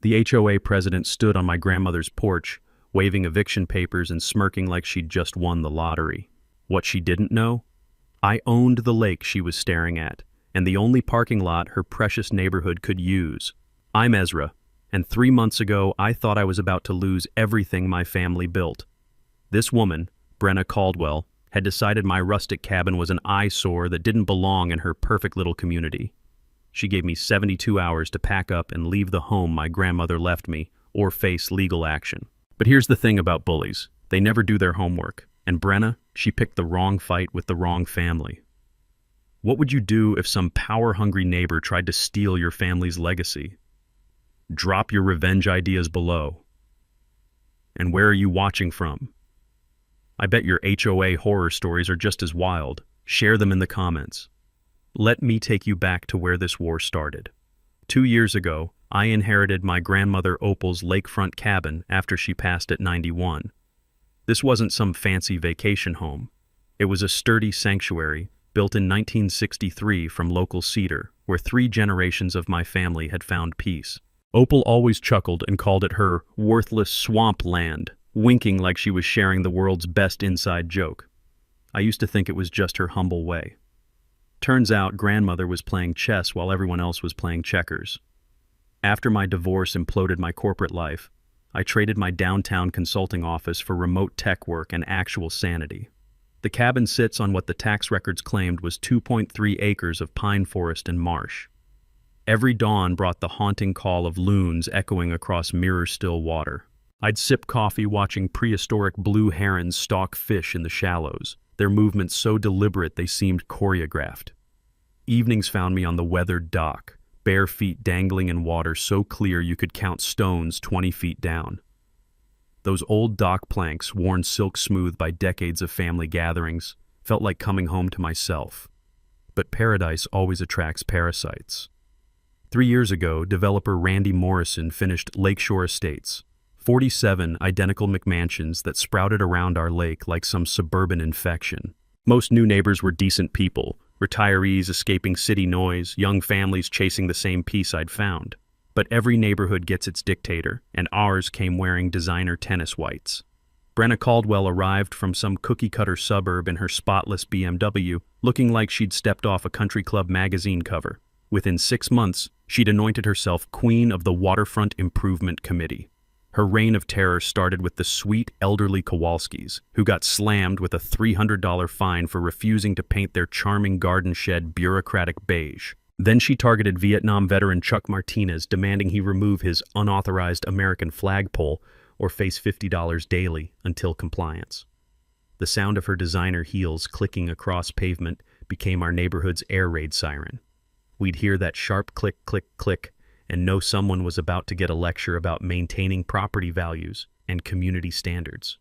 The HOA president stood on my grandmother's porch, waving eviction papers and smirking like she'd just won the lottery. What she didn't know? I owned the lake she was staring at, and the only parking lot her precious neighborhood could use. I'm Ezra, and 3 months ago I thought I was about to lose everything my family built. This woman, Brenna Caldwell, had decided my rustic cabin was an eyesore that didn't belong in her perfect little community. She gave me 72 hours to pack up and leave the home my grandmother left me, or face legal action. But here's the thing about bullies. They never do their homework. And Brenna, she picked the wrong fight with the wrong family. What would you do if some power-hungry neighbor tried to steal your family's legacy? Drop your revenge ideas below. And where are you watching from? I bet your HOA horror stories are just as wild. Share them in the comments. Let me take you back to where this war started. 2 years ago, I inherited my grandmother Opal's lakefront cabin after she passed at 91. This wasn't some fancy vacation home. It was a sturdy sanctuary built in 1963 from local cedar, where 3 generations of my family had found peace. Opal always chuckled and called it her worthless swamp land, winking like she was sharing the world's best inside joke. I used to think it was just her humble way. Turns out grandmother was playing chess while everyone else was playing checkers. After my divorce imploded my corporate life, I traded my downtown consulting office for remote tech work and actual sanity. The cabin sits on what the tax records claimed was 2.3 acres of pine forest and marsh. Every dawn brought the haunting call of loons echoing across mirror-still water. I'd sip coffee watching prehistoric blue herons stalk fish in the shallows, their movements so deliberate they seemed choreographed. Evenings found me on the weathered dock, bare feet dangling in water so clear you could count stones 20 feet down. Those old dock planks, worn silk smooth by decades of family gatherings, felt like coming home to myself. But paradise always attracts parasites. 3 years ago, developer Randy Morrison finished Lakeshore Estates, 47 identical McMansions that sprouted around our lake like some suburban infection. Most new neighbors were decent people, retirees escaping city noise, young families chasing the same peace I'd found. But every neighborhood gets its dictator, and ours came wearing designer tennis whites. Brenna Caldwell arrived from some cookie-cutter suburb in her spotless BMW, looking like she'd stepped off a country club magazine cover. Within 6 months, she'd anointed herself queen of the Waterfront Improvement Committee. Her reign of terror started with the sweet, elderly Kowalskis, who got slammed with a $300 fine for refusing to paint their charming garden shed bureaucratic beige. Then she targeted Vietnam veteran Chuck Martinez, demanding he remove his unauthorized American flagpole or face $50 daily until compliance. The sound of her designer heels clicking across pavement became our neighborhood's air raid siren. We'd hear that sharp click, click, click, and know someone was about to get a lecture about maintaining property values and community standards.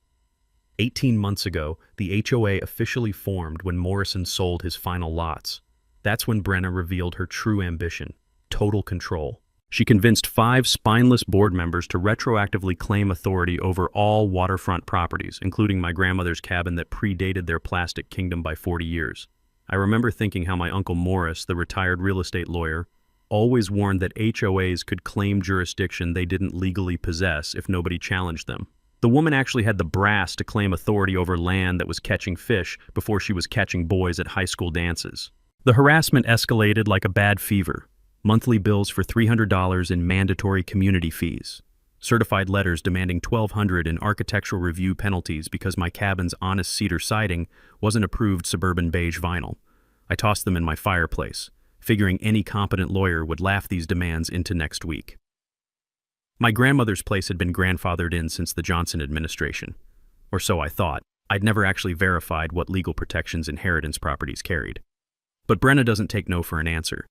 18 months ago, the HOA officially formed when Morrison sold his final lots. That's when Brenna revealed her true ambition: total control. She convinced 5 spineless board members to retroactively claim authority over all waterfront properties, including my grandmother's cabin that predated their plastic kingdom by 40 years. I remember thinking how my Uncle Morris, the retired real estate lawyer, always warned that HOAs could claim jurisdiction they didn't legally possess if nobody challenged them. The woman actually had the brass to claim authority over land that was catching fish before she was catching boys at high school dances. The harassment escalated like a bad fever. Monthly bills for $300 in mandatory community fees. Certified letters demanding $1,200 in architectural review penalties because my cabin's honest cedar siding wasn't approved suburban beige vinyl. I tossed them in my fireplace, figuring any competent lawyer would laugh these demands into next week. My grandmother's place had been grandfathered in since the Johnson administration, or so I thought. I'd never actually verified what legal protections inheritance properties carried. But Brenna doesn't take no for an answer.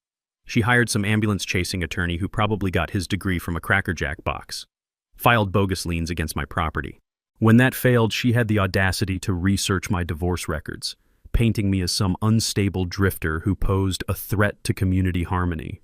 She hired some ambulance-chasing attorney who probably got his degree from a Cracker Jack box, filed bogus liens against my property. When that failed, she had the audacity to research my divorce records, painting me as some unstable drifter who posed a threat to community harmony.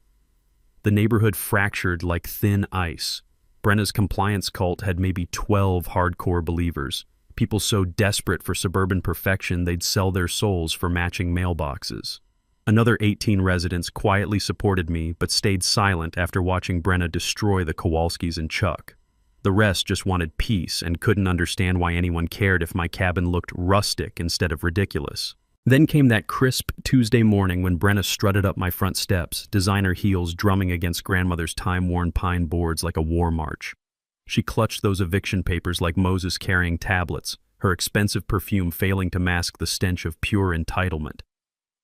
The neighborhood fractured like thin ice. Brenna's compliance cult had maybe 12 hardcore believers, people so desperate for suburban perfection they'd sell their souls for matching mailboxes. Another 18 residents quietly supported me but stayed silent after watching Brenna destroy the Kowalskis and Chuck. The rest just wanted peace and couldn't understand why anyone cared if my cabin looked rustic instead of ridiculous. Then came that crisp Tuesday morning when Brenna strutted up my front steps, designer heels drumming against grandmother's time-worn pine boards like a war march. She clutched those eviction papers like Moses carrying tablets, her expensive perfume failing to mask the stench of pure entitlement.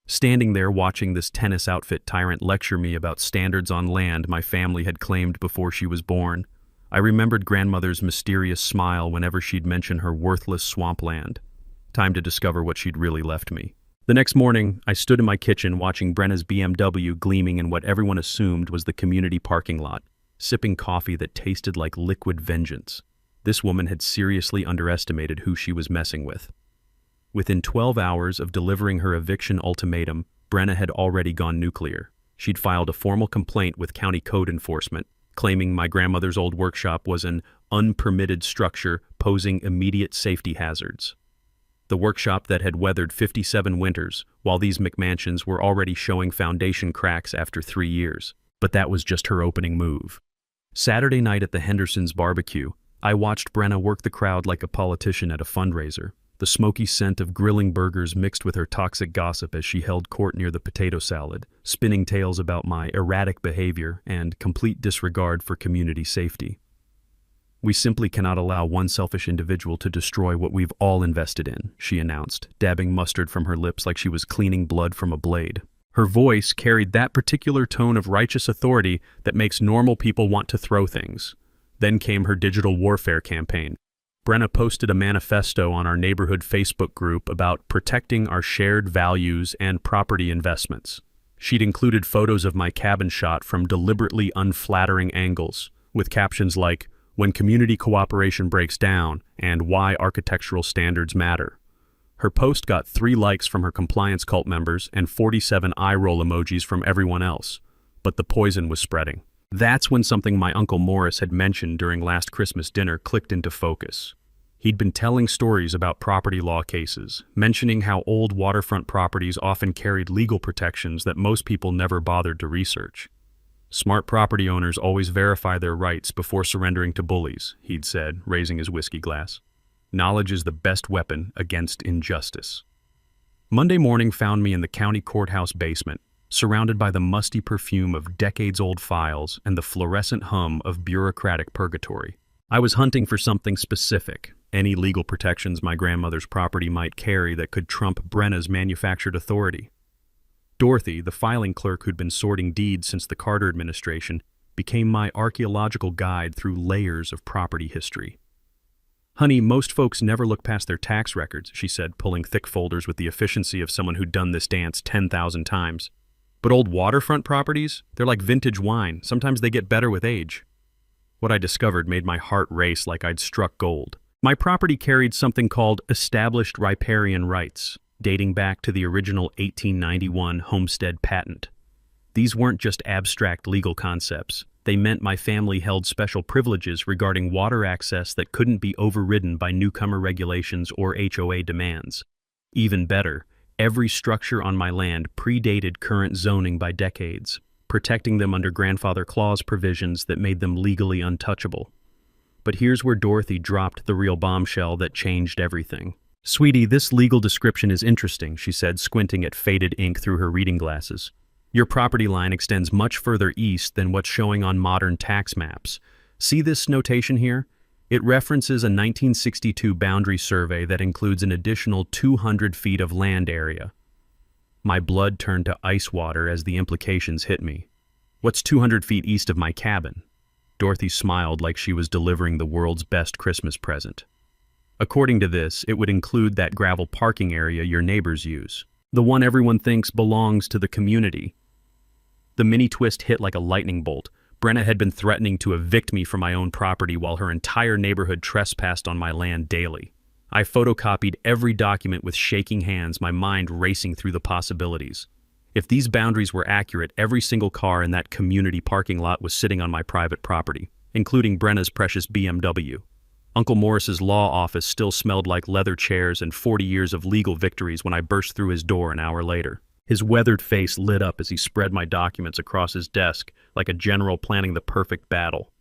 Standing there watching this tennis outfit tyrant lecture me about standards on land my family had claimed before she was born, I remembered grandmother's mysterious smile whenever she'd mention her worthless swampland. Time to discover what she'd really left me. The next morning, I stood in my kitchen watching Brenna's BMW gleaming in what everyone assumed was the community parking lot, sipping coffee that tasted like liquid vengeance. This woman had seriously underestimated who she was messing with. Within 12 hours of delivering her eviction ultimatum, Brenna had already gone nuclear. She'd filed a formal complaint with county code enforcement, claiming my grandmother's old workshop was an unpermitted structure posing immediate safety hazards. The workshop that had weathered 57 winters, while these McMansions were already showing foundation cracks after 3 years. But that was just her opening move. Saturday night at the Hendersons' barbecue, I watched Brenna work the crowd like a politician at a fundraiser. The smoky scent of grilling burgers mixed with her toxic gossip as she held court near the potato salad, spinning tales about my erratic behavior and complete disregard for community safety. "We simply cannot allow one selfish individual to destroy what we've all invested in," she announced, dabbing mustard from her lips like she was cleaning blood from a blade. Her voice carried that particular tone of righteous authority that makes normal people want to throw things. Then came her digital warfare campaign. Brenna posted a manifesto on our neighborhood Facebook group about protecting our shared values and property investments. She'd included photos of my cabin shot from deliberately unflattering angles, with captions like, "When community cooperation breaks down," and "Why architectural standards matter." Her post got 3 likes from her compliance cult members and 47 eye-roll emojis from everyone else. But the poison was spreading. That's when something my Uncle Morris had mentioned during last Christmas dinner clicked into focus. He'd been telling stories about property law cases, mentioning how old waterfront properties often carried legal protections that most people never bothered to research. "Smart property owners always verify their rights before surrendering to bullies," he'd said, raising his whiskey glass. "Knowledge is the best weapon against injustice." Monday morning found me in the county courthouse basement, surrounded by the musty perfume of decades-old files and the fluorescent hum of bureaucratic purgatory. I was hunting for something specific, any legal protections my grandmother's property might carry that could trump Brenna's manufactured authority. Dorothy, the filing clerk who'd been sorting deeds since the Carter administration, became my archaeological guide through layers of property history. "Honey, most folks never look past their tax records," she said, pulling thick folders with the efficiency of someone who'd done this dance 10,000 times. "But old waterfront properties, they're like vintage wine. Sometimes they get better with age." What I discovered made my heart race like I'd struck gold. My property carried something called established riparian rights, dating back to the original 1891 homestead patent. These weren't just abstract legal concepts. They meant my family held special privileges regarding water access that couldn't be overridden by newcomer regulations or HOA demands. Even better, every structure on my land predated current zoning by decades, protecting them under grandfather clause provisions that made them legally untouchable. But here's where Dorothy dropped the real bombshell that changed everything. "Sweetie, this legal description is interesting," she said, squinting at faded ink through her reading glasses. "Your property line extends much further east than what's showing on modern tax maps. See this notation here? It references a 1962 boundary survey that includes an additional 200 feet of land area." My blood turned to ice water as the implications hit me. "What's 200 feet east of my cabin?" Dorothy smiled like she was delivering the world's best Christmas present. "According to this, it would include that gravel parking area your neighbors use. The one everyone thinks belongs to the community." The mini twist hit like a lightning bolt. Brenna had been threatening to evict me from my own property while her entire neighborhood trespassed on my land daily. I photocopied every document with shaking hands, my mind racing through the possibilities. If these boundaries were accurate, every single car in that community parking lot was sitting on my private property, including Brenna's precious BMW. Uncle Morris's law office still smelled like leather chairs and 40 years of legal victories when I burst through his door an hour later. His weathered face lit up as he spread my documents across his desk like a general planning the perfect battle.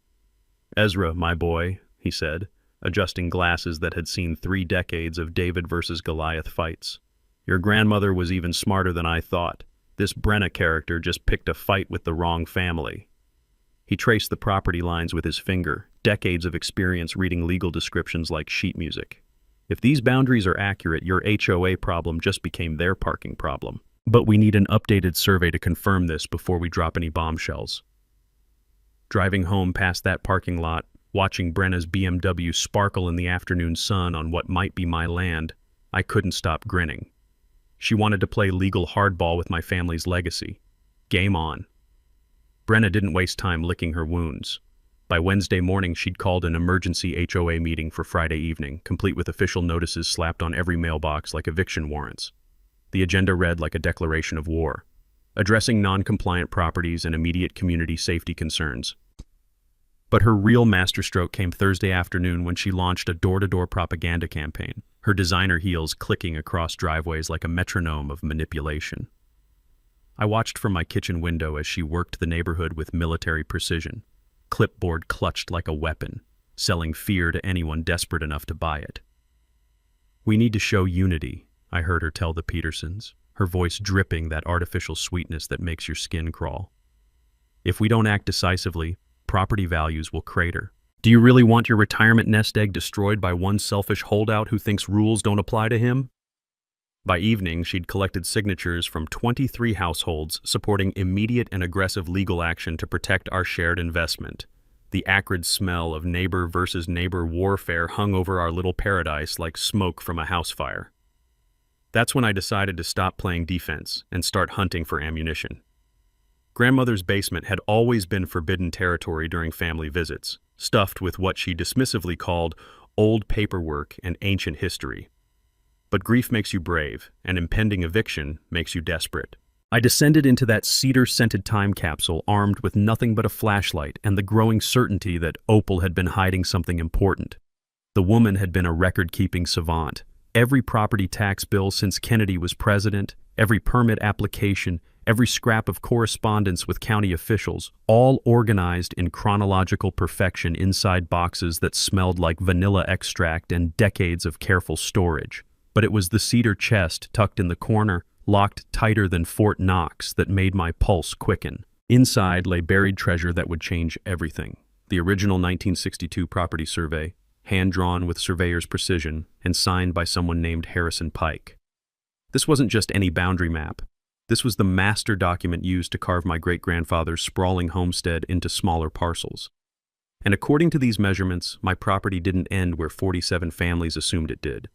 "Ezra, my boy," he said, adjusting glasses that had seen 3 decades of David versus Goliath fights. "Your grandmother was even smarter than I thought. This Brenna character just picked a fight with the wrong family." He traced the property lines with his finger, decades of experience reading legal descriptions like sheet music. "If these boundaries are accurate, your HOA problem just became their parking problem. But we need an updated survey to confirm this before we drop any bombshells." Driving home past that parking lot, watching Brenna's BMW sparkle in the afternoon sun on what might be my land, I couldn't stop grinning. She wanted to play legal hardball with my family's legacy. Game on. Brenna didn't waste time licking her wounds. By Wednesday morning, she'd called an emergency HOA meeting for Friday evening, complete with official notices slapped on every mailbox like eviction warrants. The agenda read like a declaration of war, addressing non-compliant properties and immediate community safety concerns. But her real masterstroke came Thursday afternoon when she launched a door-to-door propaganda campaign, her designer heels clicking across driveways like a metronome of manipulation. I watched from my kitchen window as she worked the neighborhood with military precision, clipboard clutched like a weapon, selling fear to anyone desperate enough to buy it. "We need to show unity," I heard her tell the Petersons, her voice dripping that artificial sweetness that makes your skin crawl. "If we don't act decisively, property values will crater. Do you really want your retirement nest egg destroyed by one selfish holdout who thinks rules don't apply to him?" By evening, she'd collected signatures from 23 households supporting immediate and aggressive legal action to protect our shared investment. The acrid smell of neighbor versus neighbor warfare hung over our little paradise like smoke from a house fire. That's when I decided to stop playing defense and start hunting for ammunition. Grandmother's basement had always been forbidden territory during family visits, stuffed with what she dismissively called old paperwork and ancient history. But grief makes you brave, and impending eviction makes you desperate. I descended into that cedar-scented time capsule armed with nothing but a flashlight and the growing certainty that Opal had been hiding something important. The woman had been a record-keeping savant. Every property tax bill since Kennedy was president, every permit application, every scrap of correspondence with county officials, all organized in chronological perfection inside boxes that smelled like vanilla extract and decades of careful storage. But it was the cedar chest tucked in the corner, locked tighter than Fort Knox, that made my pulse quicken. Inside lay buried treasure that would change everything. The original 1962 property survey, hand-drawn with surveyor's precision and signed by someone named Harrison Pike. This wasn't just any boundary map. This was the master document used to carve my great-grandfather's sprawling homestead into smaller parcels. And according to these measurements, my property didn't end where 47 families assumed it did.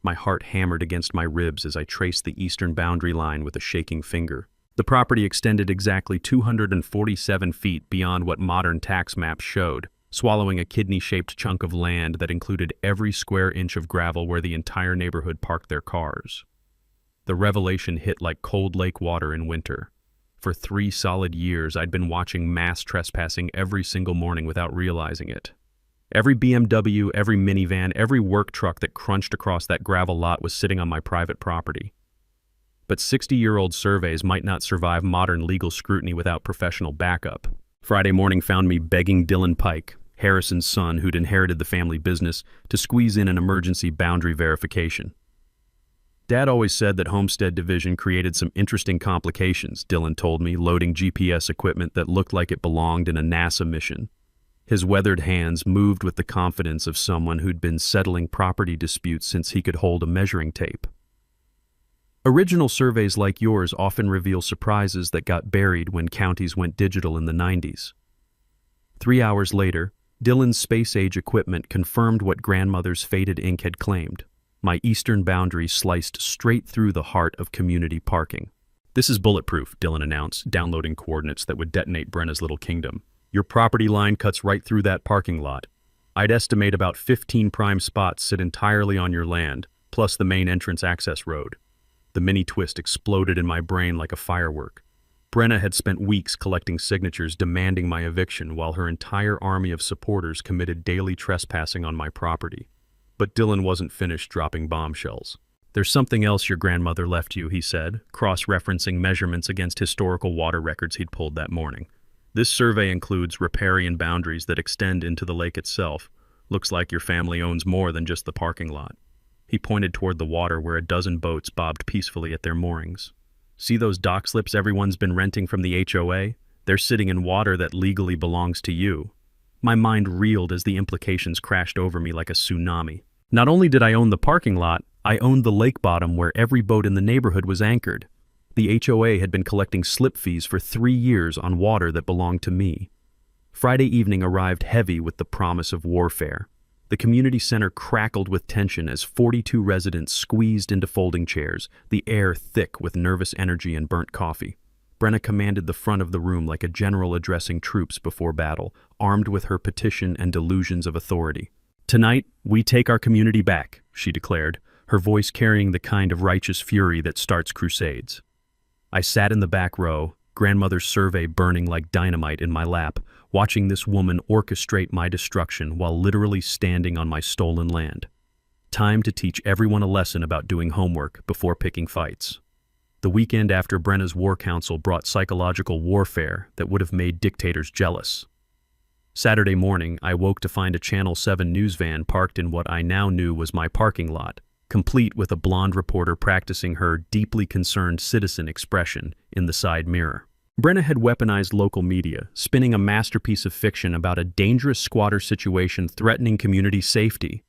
My heart hammered against my ribs as I traced the eastern boundary line with a shaking finger. The property extended exactly 247 feet beyond what modern tax maps showed, swallowing a kidney-shaped chunk of land that included every square inch of gravel where the entire neighborhood parked their cars. The revelation hit like cold lake water in winter. For 3 solid years, I'd been watching mass trespassing every single morning without realizing it. Every BMW, every minivan, every work truck that crunched across that gravel lot was sitting on my private property. But 60-year-old surveys might not survive modern legal scrutiny without professional backup. Friday morning found me begging Dylan Pike, Harrison's son who'd inherited the family business, to squeeze in an emergency boundary verification. "Dad always said that homestead division created some interesting complications," Dylan told me, loading GPS equipment that looked like it belonged in a NASA mission. His weathered hands moved with the confidence of someone who'd been settling property disputes since he could hold a measuring tape. "Original surveys like yours often reveal surprises that got buried when counties went digital in the 90s. 3 hours later, Dylan's space-age equipment confirmed what grandmother's faded ink had claimed. My eastern boundary sliced straight through the heart of community parking. "This is bulletproof," Dylan announced, downloading coordinates that would detonate Brenna's little kingdom. "Your property line cuts right through that parking lot. I'd estimate about 15 prime spots sit entirely on your land, plus the main entrance access road." The mini twist exploded in my brain like a firework. Brenna had spent weeks collecting signatures demanding my eviction while her entire army of supporters committed daily trespassing on my property. But Dylan wasn't finished dropping bombshells. "There's something else your grandmother left you," he said, cross-referencing measurements against historical water records he'd pulled that morning. "This survey includes riparian boundaries that extend into the lake itself. Looks like your family owns more than just the parking lot." He pointed toward the water where a dozen boats bobbed peacefully at their moorings. "See those dock slips everyone's been renting from the HOA? They're sitting in water that legally belongs to you." My mind reeled as the implications crashed over me like a tsunami. Not only did I own the parking lot, I owned the lake bottom where every boat in the neighborhood was anchored. The HOA had been collecting slip fees for 3 years on water that belonged to me. Friday evening arrived heavy with the promise of warfare. The community center crackled with tension as 42 residents squeezed into folding chairs, the air thick with nervous energy and burnt coffee. Brenna commanded the front of the room like a general addressing troops before battle, armed with her petition and delusions of authority. "Tonight, we take our community back," she declared, her voice carrying the kind of righteous fury that starts crusades. I sat in the back row, grandmother's survey burning like dynamite in my lap, watching this woman orchestrate my destruction while literally standing on my stolen land. Time to teach everyone a lesson about doing homework before picking fights. The weekend after Brenna's war council brought psychological warfare that would have made dictators jealous. Saturday morning, I woke to find a Channel 7 news van parked in what I now knew was my parking lot, complete with a blonde reporter practicing her deeply concerned citizen expression in the side mirror. Brenna had weaponized local media, spinning a masterpiece of fiction about a dangerous squatter situation threatening community safety.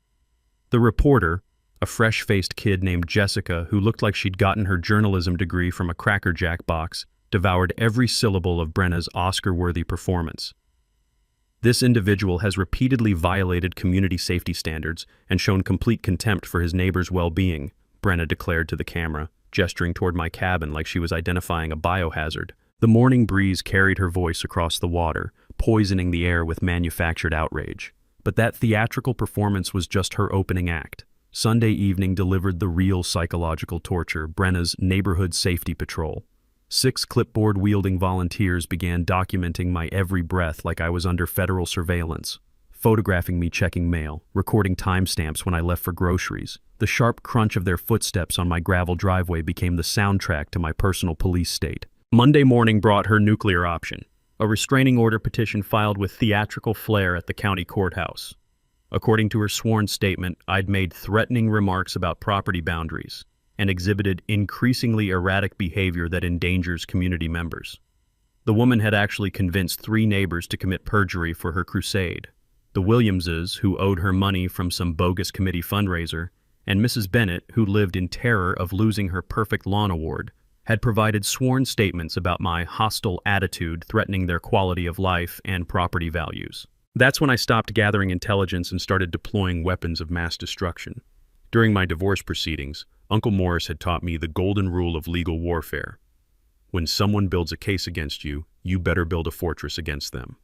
The reporter, a fresh-faced kid named Jessica who looked like she'd gotten her journalism degree from a Cracker Jack box, devoured every syllable of Brenna's Oscar-worthy performance. "This individual has repeatedly violated community safety standards and shown complete contempt for his neighbor's well-being," Brenna declared to the camera, gesturing toward my cabin like she was identifying a biohazard. The morning breeze carried her voice across the water, poisoning the air with manufactured outrage. But that theatrical performance was just her opening act. Sunday evening delivered the real psychological torture, Brenna's neighborhood safety patrol. 6 clipboard-wielding volunteers began documenting my every breath like I was under federal surveillance, photographing me checking mail, recording timestamps when I left for groceries. The sharp crunch of their footsteps on my gravel driveway became the soundtrack to my personal police state. Monday morning brought her nuclear option, a restraining order petition filed with theatrical flair at the county courthouse. According to her sworn statement, I'd made threatening remarks about property boundaries and exhibited increasingly erratic behavior that endangers community members. The woman had actually convinced 3 neighbors to commit perjury for her crusade. The Williamses, who owed her money from some bogus committee fundraiser, and Mrs. Bennett, who lived in terror of losing her perfect lawn award, had provided sworn statements about my hostile attitude threatening their quality of life and property values. That's when I stopped gathering intelligence and started deploying weapons of mass destruction. During my divorce proceedings, Uncle Morris had taught me the golden rule of legal warfare. When someone builds a case against you, you better build a fortress against them.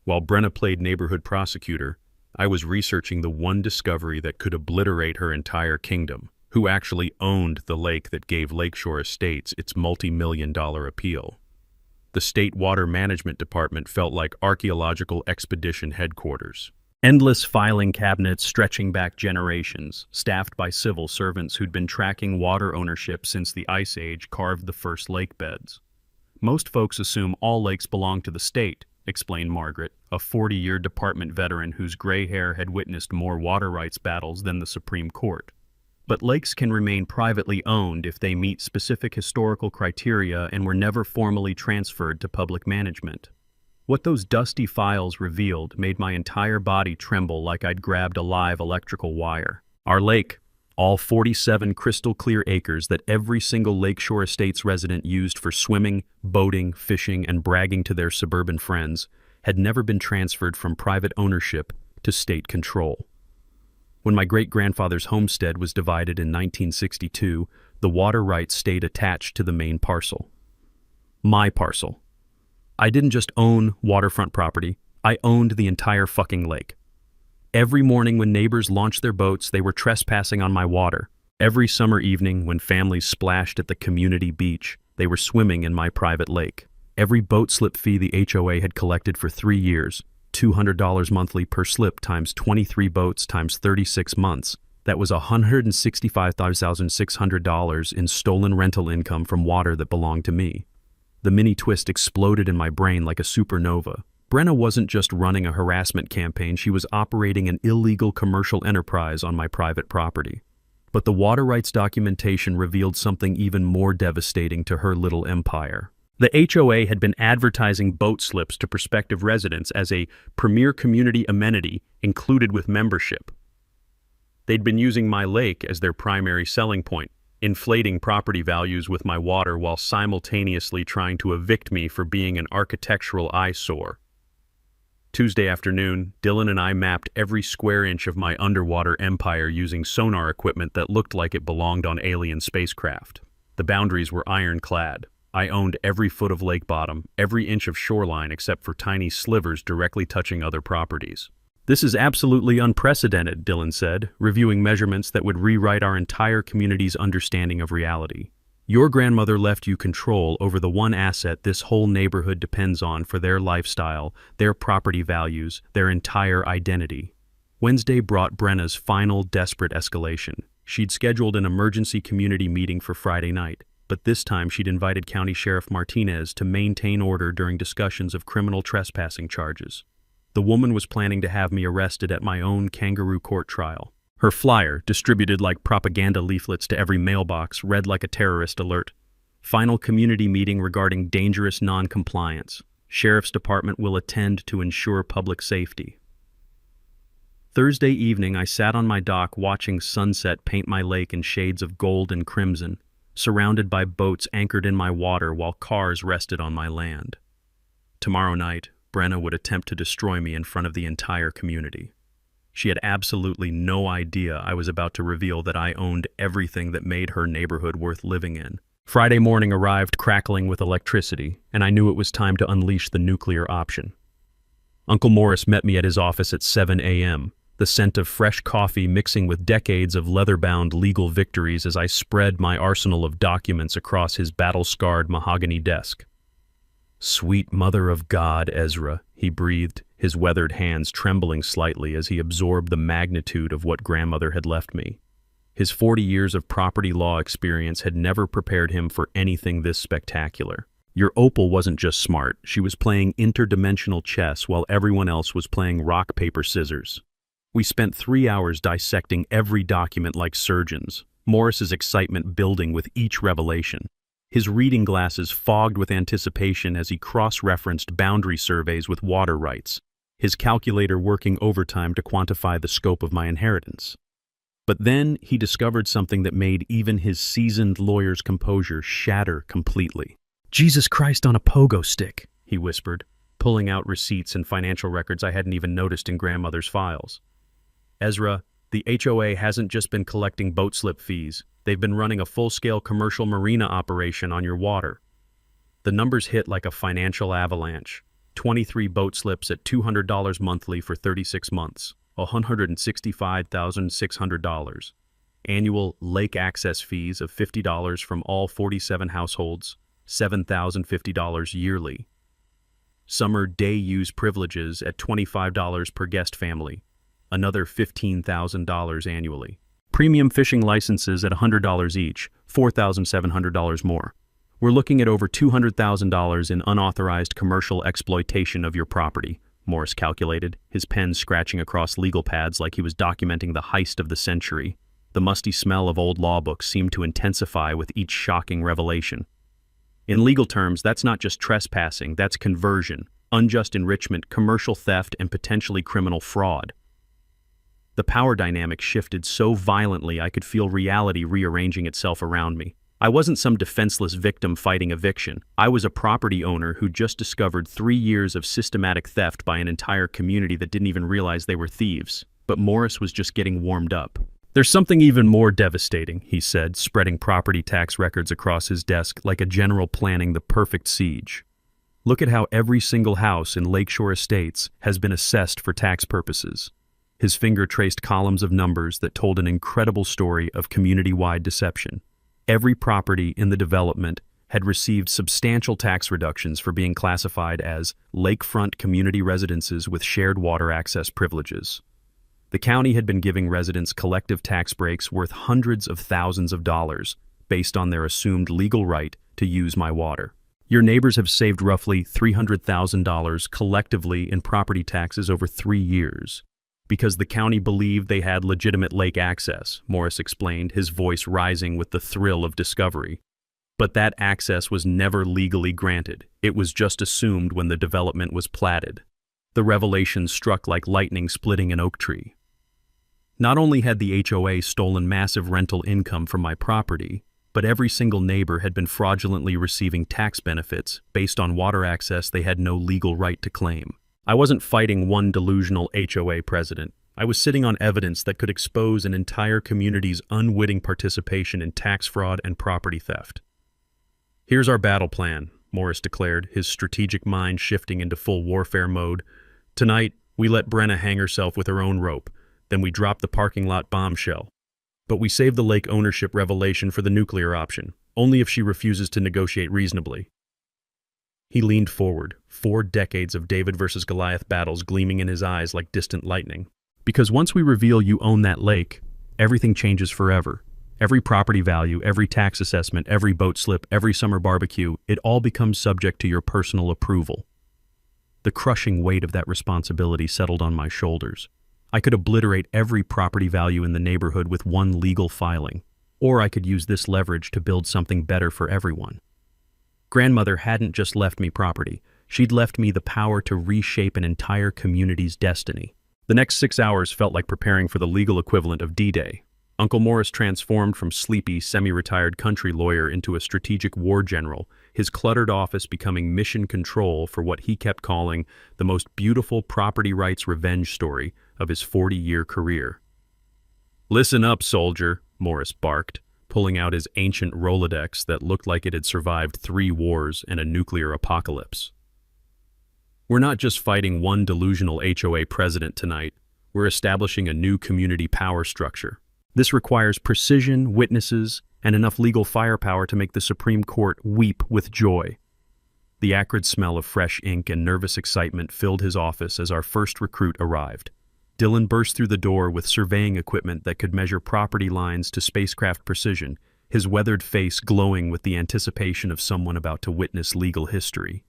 While Brenna played neighborhood prosecutor, I was researching the one discovery that could obliterate her entire kingdom, who actually owned the lake that gave Lakeshore Estates its multi-million-dollar appeal. The State Water Management Department felt like archaeological expedition headquarters. Endless filing cabinets stretching back generations, staffed by civil servants who'd been tracking water ownership since the Ice Age carved the first lake beds. "Most folks assume all lakes belong to the state," explained Margaret, a 40-year department veteran whose gray hair had witnessed more water rights battles than the Supreme Court. "But lakes can remain privately owned if they meet specific historical criteria and were never formally transferred to public management." What those dusty files revealed made my entire body tremble like I'd grabbed a live electrical wire. Our lake, all 47 crystal-clear acres that every single Lakeshore Estates resident used for swimming, boating, fishing, and bragging to their suburban friends, had never been transferred from private ownership to state control. When my great-grandfather's homestead was divided in 1962, the water rights stayed attached to the main parcel. My parcel. I didn't just own waterfront property, I owned the entire fucking lake. Every morning when neighbors launched their boats, they were trespassing on my water. Every summer evening when families splashed at the community beach, they were swimming in my private lake. Every boat slip fee the HOA had collected for 3 years, $200 monthly per slip times 23 boats times 36 months, That was $165,600 in stolen rental income from water that belonged to me. The mini twist exploded in my brain like a supernova. Brenna wasn't just running a harassment campaign, she was operating an illegal commercial enterprise on my private property. But the water rights documentation revealed something even more devastating to her little empire. The HOA had been advertising boat slips to prospective residents as a premier community amenity included with membership. They'd been using my lake as their primary selling point, inflating property values with my water while simultaneously trying to evict me for being an architectural eyesore. Tuesday afternoon, Dylan and I mapped every square inch of my underwater empire using sonar equipment that looked like it belonged on alien spacecraft. The boundaries were ironclad. I owned every foot of lake bottom, every inch of shoreline except for tiny slivers directly touching other properties. "This is absolutely unprecedented," Dylan said, reviewing measurements that would rewrite our entire community's understanding of reality. "Your grandmother left you control over the one asset this whole neighborhood depends on for their lifestyle, their property values, their entire identity." Wednesday brought Brenna's final desperate escalation. She'd scheduled an emergency community meeting for Friday night, but this time she'd invited County Sheriff Martinez to maintain order during discussions of criminal trespassing charges. The woman was planning to have me arrested at my own kangaroo court trial. Her flyer, distributed like propaganda leaflets to every mailbox, read like a terrorist alert. "Final community meeting regarding dangerous non-compliance. Sheriff's Department will attend to ensure public safety." Thursday evening, I sat on my dock watching sunset paint my lake in shades of gold and crimson, surrounded by boats anchored in my water while cars rested on my land. Tomorrow night, Brenna would attempt to destroy me in front of the entire community. She had absolutely no idea I was about to reveal that I owned everything that made her neighborhood worth living in. Friday morning arrived crackling with electricity, and I knew it was time to unleash the nuclear option. Uncle Morris met me at his office at 7 a.m., the scent of fresh coffee mixing with decades of leather-bound legal victories as I spread my arsenal of documents across his battle-scarred mahogany desk. "Sweet Mother of God, Ezra," he breathed, his weathered hands trembling slightly as he absorbed the magnitude of what grandmother had left me. His 40 years of property law experience had never prepared him for anything this spectacular. Your opal wasn't just smart, she was playing interdimensional chess while everyone else was playing rock, paper, scissors. We spent 3 hours dissecting every document like surgeons, Morris's excitement building with each revelation. His reading glasses fogged with anticipation as he cross-referenced boundary surveys with water rights, his calculator working overtime to quantify the scope of my inheritance. But then he discovered something that made even his seasoned lawyer's composure shatter completely. "Jesus Christ on a pogo stick," he whispered, pulling out receipts and financial records I hadn't even noticed in grandmother's files. "Ezra, the HOA hasn't just been collecting boat slip fees. They've been running a full-scale commercial marina operation on your water." The numbers hit like a financial avalanche. 23 boat slips at $200 monthly for 36 months, $165,600. Annual lake access fees of $50 from all 47 households, $7,050 yearly. Summer day use privileges at $25 per guest family, another $15,000 annually. Premium fishing licenses at $100 each, $4,700 more. We're looking at over $200,000 in unauthorized commercial exploitation of your property, Morris calculated, his pen scratching across legal pads like he was documenting the heist of the century. The musty smell of old law books seemed to intensify with each shocking revelation. In legal terms, that's not just trespassing, that's conversion, unjust enrichment, commercial theft, and potentially criminal fraud. The power dynamic shifted so violently I could feel reality rearranging itself around me. I wasn't some defenseless victim fighting eviction. I was a property owner who just discovered 3 years of systematic theft by an entire community that didn't even realize they were thieves. But Morris was just getting warmed up. "There's something even more devastating," he said, spreading property tax records across his desk like a general planning the perfect siege. "Look at how every single house in Lakeshore Estates has been assessed for tax purposes." His finger traced columns of numbers that told an incredible story of community-wide deception. Every property in the development had received substantial tax reductions for being classified as lakefront community residences with shared water access privileges. The county had been giving residents collective tax breaks worth hundreds of thousands of dollars based on their assumed legal right to use my water. Your neighbors have saved roughly $300,000 collectively in property taxes over 3 years because the county believed they had legitimate lake access, Morris explained, his voice rising with the thrill of discovery. But that access was never legally granted. It was just assumed when the development was platted. The revelation struck like lightning splitting an oak tree. Not only had the HOA stolen massive rental income from my property, but every single neighbor had been fraudulently receiving tax benefits based on water access they had no legal right to claim. I wasn't fighting one delusional HOA president. I was sitting on evidence that could expose an entire community's unwitting participation in tax fraud and property theft. "Here's our battle plan," Morris declared, his strategic mind shifting into full warfare mode. "Tonight, we let Brenna hang herself with her own rope. Then we drop the parking lot bombshell. But we save the lake ownership revelation for the nuclear option, only if she refuses to negotiate reasonably." He leaned forward, 4 decades of David versus Goliath battles gleaming in his eyes like distant lightning. "Because once we reveal you own that lake, everything changes forever. Every property value, every tax assessment, every boat slip, every summer barbecue, it all becomes subject to your personal approval." The crushing weight of that responsibility settled on my shoulders. I could obliterate every property value in the neighborhood with one legal filing, or I could use this leverage to build something better for everyone. Grandmother hadn't just left me property, she'd left me the power to reshape an entire community's destiny. The next 6 hours felt like preparing for the legal equivalent of D-Day. Uncle Morris transformed from sleepy, semi-retired country lawyer into a strategic war general, his cluttered office becoming mission control for what he kept calling the most beautiful property rights revenge story of his 40-year career. "Listen up, soldier," Morris barked, pulling out his ancient Rolodex that looked like it had survived 3 wars and a nuclear apocalypse. "We're not just fighting one delusional HOA president tonight, we're establishing a new community power structure. This requires precision, witnesses, and enough legal firepower to make the Supreme Court weep with joy." The acrid smell of fresh ink and nervous excitement filled his office as our first recruit arrived. Dylan burst through the door with surveying equipment that could measure property lines to spacecraft precision, his weathered face glowing with the anticipation of someone about to witness legal history.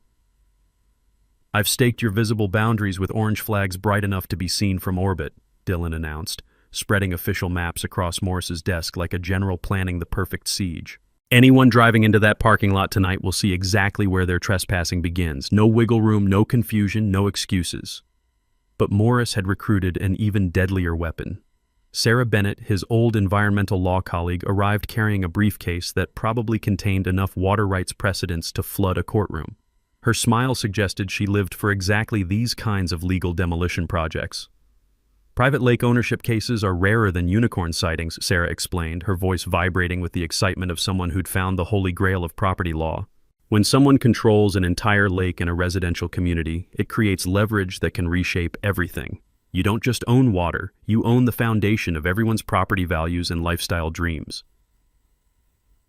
"I've staked your visible boundaries with orange flags bright enough to be seen from orbit," Dylan announced, spreading official maps across Morris's desk like a general planning the perfect siege. "Anyone driving into that parking lot tonight will see exactly where their trespassing begins. No wiggle room, no confusion, no excuses." But Morris had recruited an even deadlier weapon. Sarah Bennett, his old environmental law colleague, arrived carrying a briefcase that probably contained enough water rights precedents to flood a courtroom. Her smile suggested she lived for exactly these kinds of legal demolition projects. "Private lake ownership cases are rarer than unicorn sightings," Sarah explained, her voice vibrating with the excitement of someone who'd found the holy grail of property law. "When someone controls an entire lake in a residential community, it creates leverage that can reshape everything. You don't just own water, you own the foundation of everyone's property values and lifestyle dreams."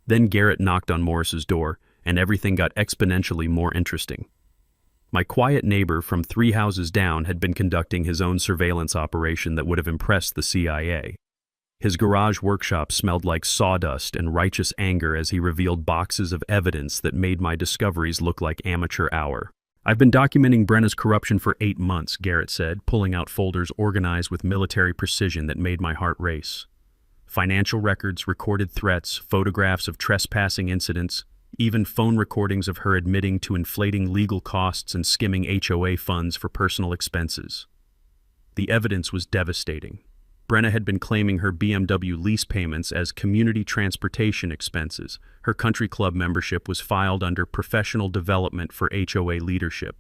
Then Garrett knocked on Morris's door, and everything got exponentially more interesting. My quiet neighbor from 3 houses down had been conducting his own surveillance operation that would have impressed the CIA. His garage workshop smelled like sawdust and righteous anger as he revealed boxes of evidence that made my discoveries look like amateur hour. "I've been documenting Brenna's corruption for 8 months, Garrett said, pulling out folders organized with military precision that made my heart race. Financial records, recorded threats, photographs of trespassing incidents, even phone recordings of her admitting to inflating legal costs and skimming HOA funds for personal expenses. The evidence was devastating. Brenna had been claiming her BMW lease payments as community transportation expenses. Her country club membership was filed under professional development for HOA leadership.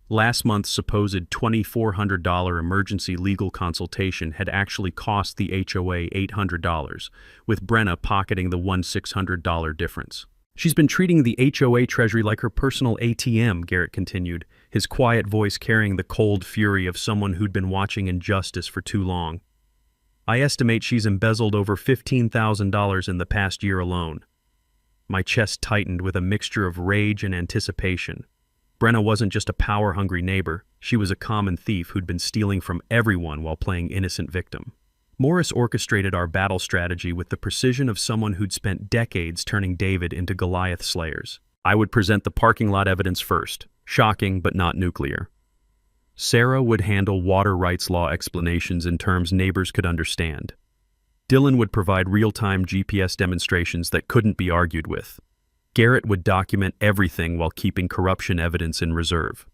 Last month's supposed $2,400 emergency legal consultation had actually cost the HOA $800, with Brenna pocketing the $1,600 difference. "She's been treating the HOA treasury like her personal ATM," Garrett continued, his quiet voice carrying the cold fury of someone who'd been watching injustice for too long. "I estimate she's embezzled over $15,000 in the past year alone." My chest tightened with a mixture of rage and anticipation. Brenna wasn't just a power-hungry neighbor, She was a common thief who'd been stealing from everyone while playing innocent victim. Morris orchestrated our battle strategy with the precision of someone who'd spent decades turning David into Goliath slayers. I would present the parking lot evidence first, shocking but not nuclear. Sarah would handle water rights law explanations in terms neighbors could understand. Dylan would provide real-time GPS demonstrations that couldn't be argued with. Garrett would document everything while keeping corruption evidence in reserve.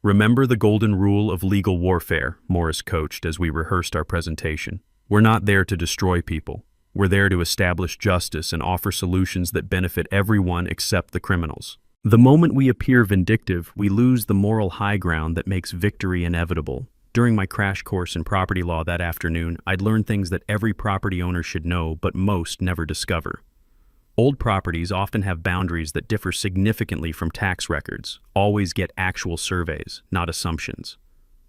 Remember the golden rule of legal warfare, Morris coached as we rehearsed our presentation. We're not there to destroy people. We're there to establish justice and offer solutions that benefit everyone except the criminals. The moment we appear vindictive, we lose the moral high ground that makes victory inevitable. During my crash course in property law that afternoon, I'd learned things that every property owner should know, but most never discover. Old properties often have boundaries that differ significantly from tax records. Always get actual surveys, not assumptions.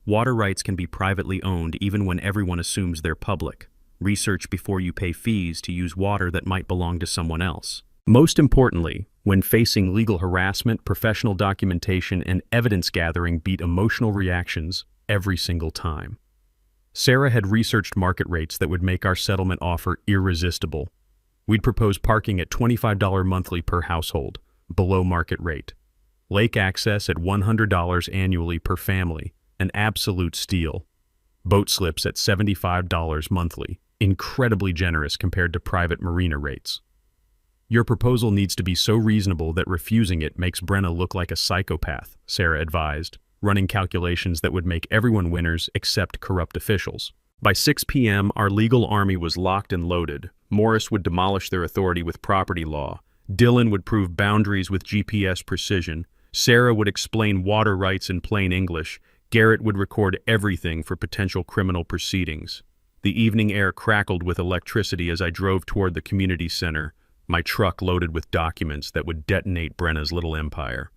Water rights can be privately owned even when everyone assumes they're public. Research before you pay fees to use water that might belong to someone else. Most importantly, when facing legal harassment, professional documentation and evidence gathering beat emotional reactions every single time. Sarah had researched market rates that would make our settlement offer irresistible. We'd propose parking at $25 monthly per household, below market rate. Lake access at $100 annually per family, an absolute steal. Boat slips at $75 monthly, incredibly generous compared to private marina rates. Your proposal needs to be so reasonable that refusing it makes Brenna look like a psychopath, Sarah advised, running calculations that would make everyone winners except corrupt officials. By 6 p.m., our legal army was locked and loaded. Morris would demolish their authority with property law. Dylan would prove boundaries with GPS precision. Sarah would explain water rights in plain English. Garrett would record everything for potential criminal proceedings. The evening air crackled with electricity as I drove toward the community center, my truck loaded with documents that would detonate Brenna's little empire.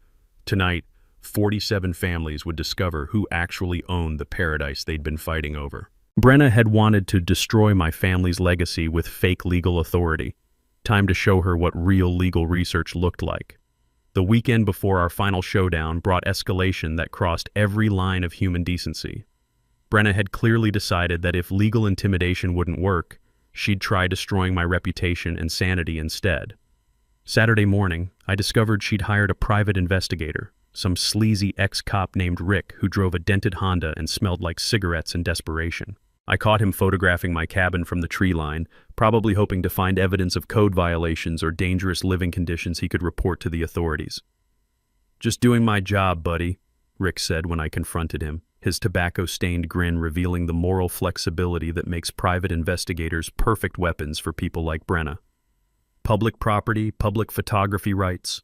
Tonight, 47 families would discover who actually owned the paradise they'd been fighting over. Brenna had wanted to destroy my family's legacy with fake legal authority. Time to show her what real legal research looked like. The weekend before our final showdown brought escalation that crossed every line of human decency. Brenna had clearly decided that if legal intimidation wouldn't work, she'd try destroying my reputation and sanity instead. Saturday morning, I discovered she'd hired a private investigator, some sleazy ex-cop named Rick who drove a dented Honda and smelled like cigarettes in desperation. I caught him photographing my cabin from the tree line, probably hoping to find evidence of code violations or dangerous living conditions he could report to the authorities. "Just doing my job, buddy," Rick said when I confronted him, his tobacco-stained grin revealing the moral flexibility that makes private investigators perfect weapons for people like Brenna. Public property, public photography rights.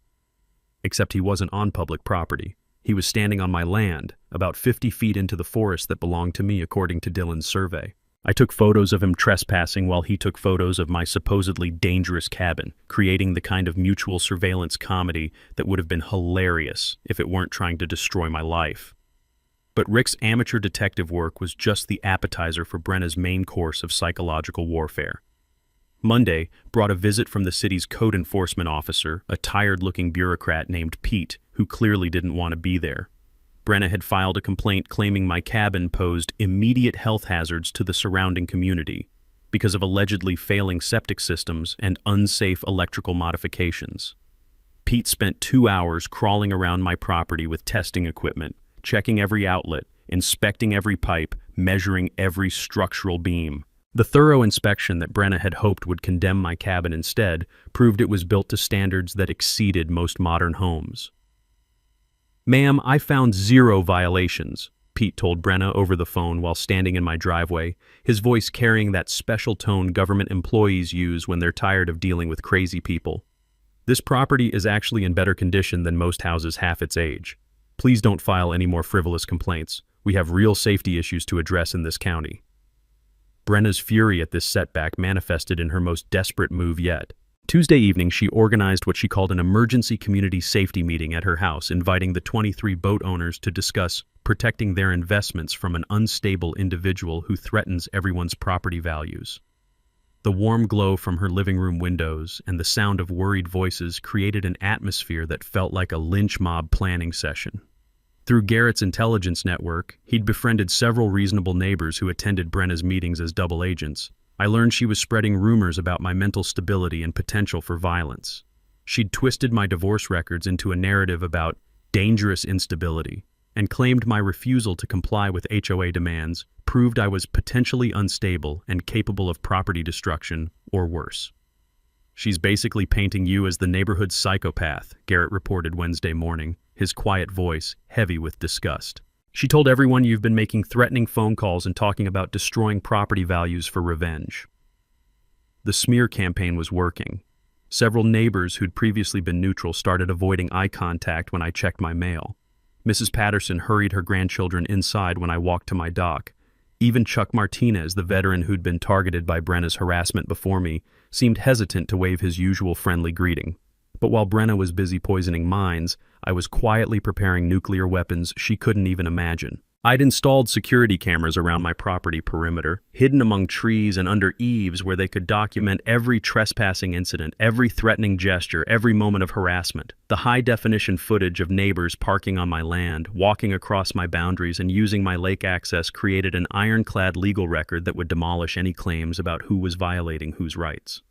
Except he wasn't on public property. He was standing on my land, about 50 feet into the forest that belonged to me according to Dylan's survey. I took photos of him trespassing while he took photos of my supposedly dangerous cabin, creating the kind of mutual surveillance comedy that would have been hilarious if it weren't trying to destroy my life. But Rick's amateur detective work was just the appetizer for Brenna's main course of psychological warfare. Monday brought a visit from the city's code enforcement officer, a tired-looking bureaucrat named Pete, who clearly didn't want to be there. Brenna had filed a complaint claiming my cabin posed immediate health hazards to the surrounding community because of allegedly failing septic systems and unsafe electrical modifications. Pete spent 2 hours crawling around my property with testing equipment, checking every outlet, inspecting every pipe, measuring every structural beam. The thorough inspection that Brenna had hoped would condemn my cabin instead proved it was built to standards that exceeded most modern homes. "Ma'am, I found 0 violations," Pete told Brenna over the phone while standing in my driveway, his voice carrying that special tone government employees use when they're tired of dealing with crazy people. "This property is actually in better condition than most houses half its age. Please don't file any more frivolous complaints. We have real safety issues to address in this county." Brenna's fury at this setback manifested in her most desperate move yet. Tuesday evening, she organized what she called an emergency community safety meeting at her house, inviting the 23 boat owners to discuss protecting their investments from an unstable individual who threatens everyone's property values. The warm glow from her living room windows and the sound of worried voices created an atmosphere that felt like a lynch mob planning session. Through Garrett's intelligence network, he'd befriended several reasonable neighbors who attended Brenna's meetings as double agents. I learned she was spreading rumors about my mental stability and potential for violence. She'd twisted my divorce records into a narrative about dangerous instability and claimed my refusal to comply with HOA demands proved I was potentially unstable and capable of property destruction or worse. "She's basically painting you as the neighborhood psychopath," Garrett reported Wednesday morning, his quiet voice heavy with disgust. "She told everyone you've been making threatening phone calls and talking about destroying property values for revenge." The smear campaign was working. Several neighbors who'd previously been neutral started avoiding eye contact when I checked my mail. Mrs. Patterson hurried her grandchildren inside when I walked to my dock. Even Chuck Martinez, the veteran who'd been targeted by Brenna's harassment before me, seemed hesitant to wave his usual friendly greeting. But while Brenna was busy poisoning minds, I was quietly preparing nuclear weapons she couldn't even imagine. I'd installed security cameras around my property perimeter, hidden among trees and under eaves where they could document every trespassing incident, every threatening gesture, every moment of harassment. The high-definition footage of neighbors parking on my land, walking across my boundaries, and using my lake access created an ironclad legal record that would demolish any claims about who was violating whose rights.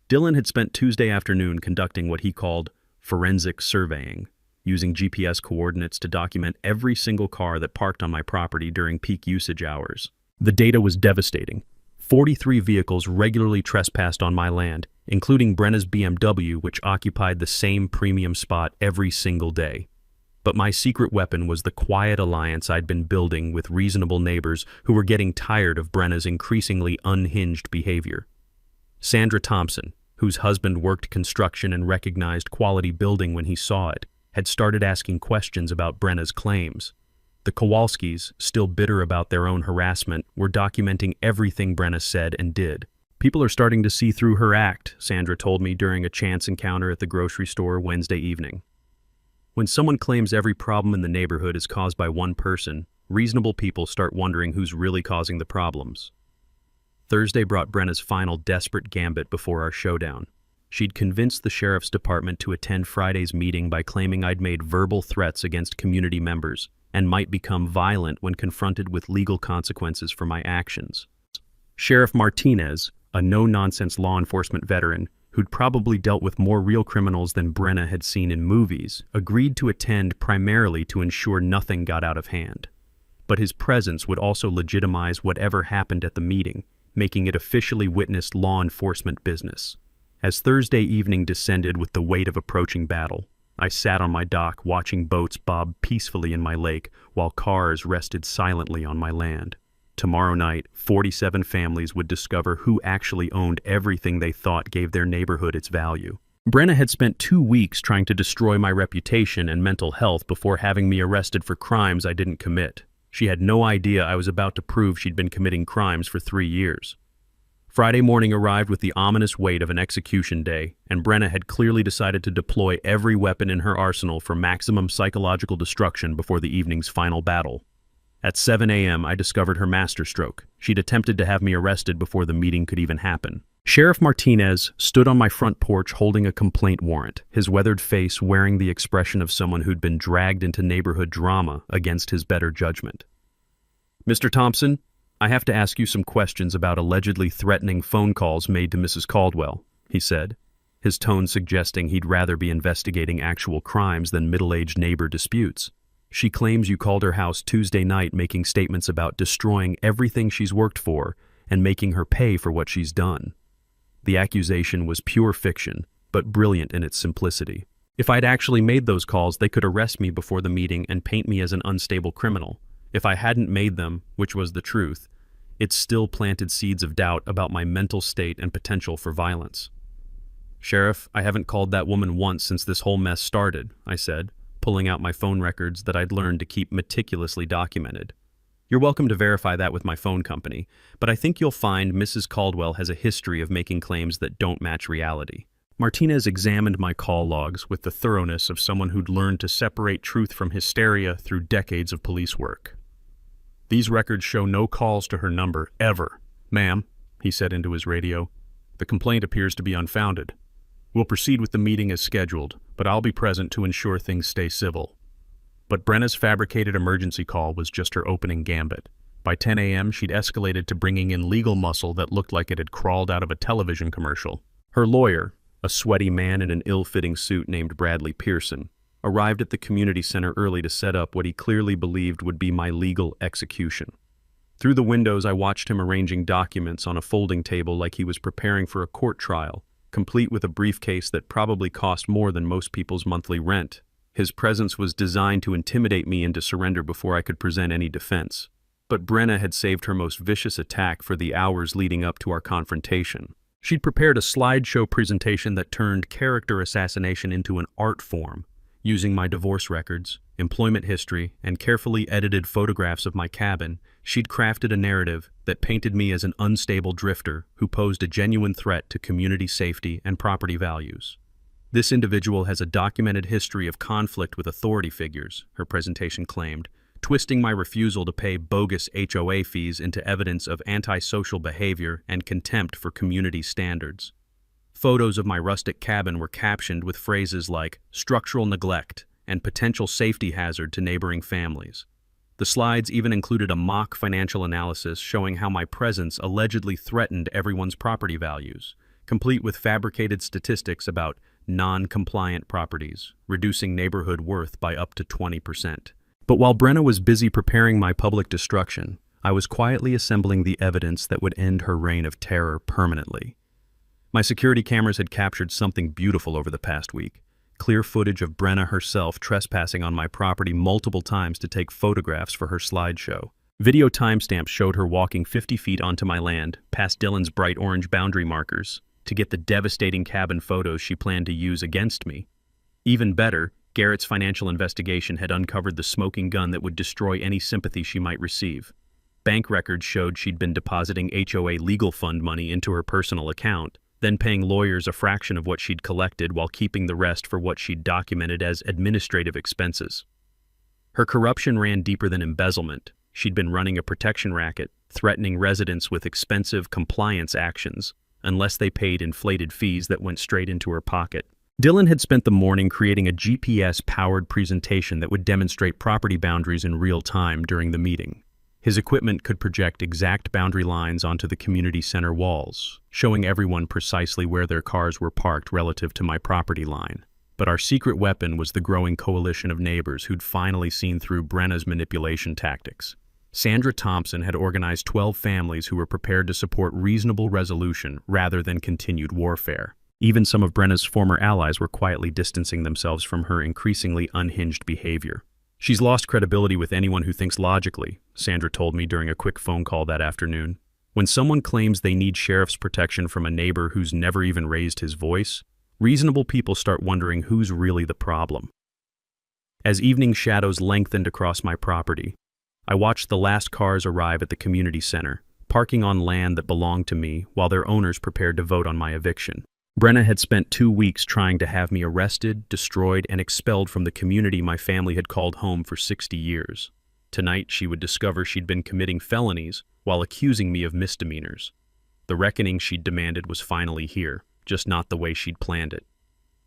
Dylan had spent Tuesday afternoon conducting what he called forensic surveying, using GPS coordinates to document every single car that parked on my property during peak usage hours. The data was devastating. 43 vehicles regularly trespassed on my land, including Brenna's BMW, which occupied the same premium spot every single day. But my secret weapon was the quiet alliance I'd been building with reasonable neighbors who were getting tired of Brenna's increasingly unhinged behavior. Sandra Thompson, whose husband worked construction and recognized quality building when he saw it, had started asking questions about Brenna's claims. The Kowalskis, still bitter about their own harassment, were documenting everything Brenna said and did. "People are starting to see through her act," Sandra told me during a chance encounter at the grocery store Wednesday evening. When someone claims every problem in the neighborhood is caused by one person, reasonable people start wondering who's really causing the problems. Thursday brought Brenna's final desperate gambit before our showdown. She'd convinced the sheriff's department to attend Friday's meeting by claiming I'd made verbal threats against community members and might become violent when confronted with legal consequences for my actions. Sheriff Martinez, a no-nonsense law enforcement veteran who'd probably dealt with more real criminals than Brenna had seen in movies, agreed to attend primarily to ensure nothing got out of hand. But his presence would also legitimize whatever happened at the meeting, making it officially witnessed law enforcement business. As Thursday evening descended with the weight of approaching battle, I sat on my dock watching boats bob peacefully in my lake while cars rested silently on my land. Tomorrow night, 47 families would discover who actually owned everything they thought gave their neighborhood its value. Brenna had spent 2 weeks trying to destroy my reputation and mental health before having me arrested for crimes I didn't commit. She had no idea I was about to prove she'd been committing crimes for 3 years. Friday morning arrived with the ominous weight of an execution day, and Brenna had clearly decided to deploy every weapon in her arsenal for maximum psychological destruction before the evening's final battle. At 7 a.m., I discovered her masterstroke. She'd attempted to have me arrested before the meeting could even happen. Sheriff Martinez stood on my front porch holding a complaint warrant, his weathered face wearing the expression of someone who'd been dragged into neighborhood drama against his better judgment. "Mr. Thompson, I have to ask you some questions about allegedly threatening phone calls made to Mrs. Caldwell," he said, his tone suggesting he'd rather be investigating actual crimes than middle-aged neighbor disputes. "She claims you called her house Tuesday night making statements about destroying everything she's worked for and making her pay for what she's done." The accusation was pure fiction, but brilliant in its simplicity. If I'd actually made those calls, they could arrest me before the meeting and paint me as an unstable criminal. If I hadn't made them, which was the truth, it still planted seeds of doubt about my mental state and potential for violence. "Sheriff, I haven't called that woman once since this whole mess started," I said, pulling out my phone records that I'd learned to keep meticulously documented. "You're welcome to verify that with my phone company, but I think you'll find Mrs. Caldwell has a history of making claims that don't match reality." Martinez examined my call logs with the thoroughness of someone who'd learned to separate truth from hysteria through decades of police work. "These records show no calls to her number, ever." "Ma'am," he said into his radio, "the complaint appears to be unfounded. We'll proceed with the meeting as scheduled, but I'll be present to ensure things stay civil." But Brenna's fabricated emergency call was just her opening gambit. By 10 a.m., she'd escalated to bringing in legal muscle that looked like it had crawled out of a television commercial. Her lawyer, a sweaty man in an ill-fitting suit named Bradley Pearson, arrived at the community center early to set up what he clearly believed would be my legal execution. Through the windows, I watched him arranging documents on a folding table like he was preparing for a court trial, complete with a briefcase that probably cost more than most people's monthly rent. His presence was designed to intimidate me into surrender before I could present any defense. But Brenna had saved her most vicious attack for the hours leading up to our confrontation. She'd prepared a slideshow presentation that turned character assassination into an art form, using my divorce records, employment history, and carefully edited photographs of my cabin. She'd crafted a narrative that painted me as an unstable drifter who posed a genuine threat to community safety and property values. This individual has a documented history of conflict with authority figures, her presentation claimed, twisting my refusal to pay bogus HOA fees into evidence of antisocial behavior and contempt for community standards. Photos of my rustic cabin were captioned with phrases like structural neglect and potential safety hazard to neighboring families. The slides even included a mock financial analysis showing how my presence allegedly threatened everyone's property values, complete with fabricated statistics about non-compliant properties, reducing neighborhood worth by up to 20%. But while Brenna was busy preparing my public destruction, I was quietly assembling the evidence that would end her reign of terror permanently. My security cameras had captured something beautiful over the past week. Clear footage of Brenna herself trespassing on my property multiple times to take photographs for her slideshow. Video timestamps showed her walking 50 feet onto my land, past Dylan's bright orange boundary markers, to get the devastating cabin photos she planned to use against me. Even better, Garrett's financial investigation had uncovered the smoking gun that would destroy any sympathy she might receive. Bank records showed she'd been depositing HOA legal fund money into her personal account, then paying lawyers a fraction of what she'd collected while keeping the rest for what she'd documented as administrative expenses. Her corruption ran deeper than embezzlement. She'd been running a protection racket, threatening residents with expensive compliance actions unless they paid inflated fees that went straight into her pocket. Dylan had spent the morning creating a GPS-powered presentation that would demonstrate property boundaries in real time during the meeting. His equipment could project exact boundary lines onto the community center walls, showing everyone precisely where their cars were parked relative to my property line. But our secret weapon was the growing coalition of neighbors who'd finally seen through Brenna's manipulation tactics. Sandra Thompson had organized 12 families who were prepared to support reasonable resolution rather than continued warfare. Even some of Brenna's former allies were quietly distancing themselves from her increasingly unhinged behavior. "She's lost credibility with anyone who thinks logically," Sandra told me during a quick phone call that afternoon. "When someone claims they need sheriff's protection from a neighbor who's never even raised his voice, reasonable people start wondering who's really the problem." As evening shadows lengthened across my property, I watched the last cars arrive at the community center, parking on land that belonged to me while their owners prepared to vote on my eviction. Brenna had spent 2 weeks trying to have me arrested, destroyed, and expelled from the community my family had called home for 60 years. Tonight, she would discover she'd been committing felonies while accusing me of misdemeanors. The reckoning she'd demanded was finally here, just not the way she'd planned it.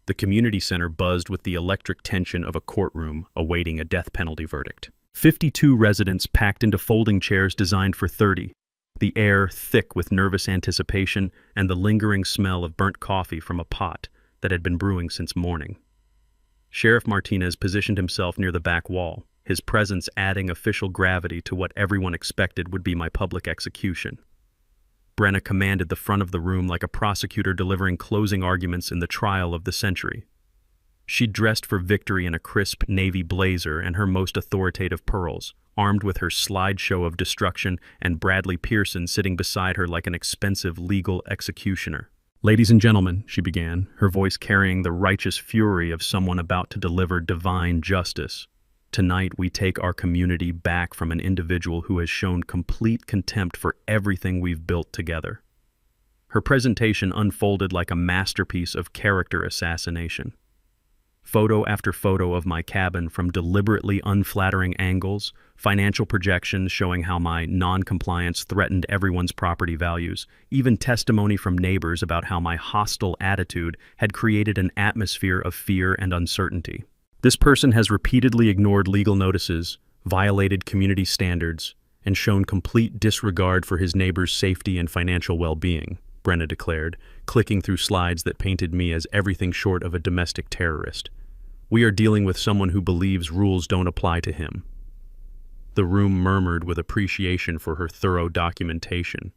The community center buzzed with the electric tension of a courtroom awaiting a death penalty verdict. 52 residents packed into folding chairs designed for 30. The air thick with nervous anticipation and the lingering smell of burnt coffee from a pot that had been brewing since morning. Sheriff Martinez positioned himself near the back wall, his presence adding official gravity to what everyone expected would be my public execution. Brenna commanded the front of the room like a prosecutor delivering closing arguments in the trial of the century. She dressed for victory in a crisp navy blazer and her most authoritative pearls, armed with her slideshow of destruction and Bradley Pearson sitting beside her like an expensive legal executioner. "Ladies and gentlemen," she began, her voice carrying the righteous fury of someone about to deliver divine justice. "Tonight we take our community back from an individual who has shown complete contempt for everything we've built together." Her presentation unfolded like a masterpiece of character assassination. Photo after photo of my cabin from deliberately unflattering angles, financial projections showing how my non-compliance threatened everyone's property values, even testimony from neighbors about how my hostile attitude had created an atmosphere of fear and uncertainty. This person has repeatedly ignored legal notices, violated community standards, and shown complete disregard for his neighbor's safety and financial well-being, Brenna declared, clicking through slides that painted me as everything short of a domestic terrorist. We are dealing with someone who believes rules don't apply to him. The room murmured with appreciation for her thorough documentation.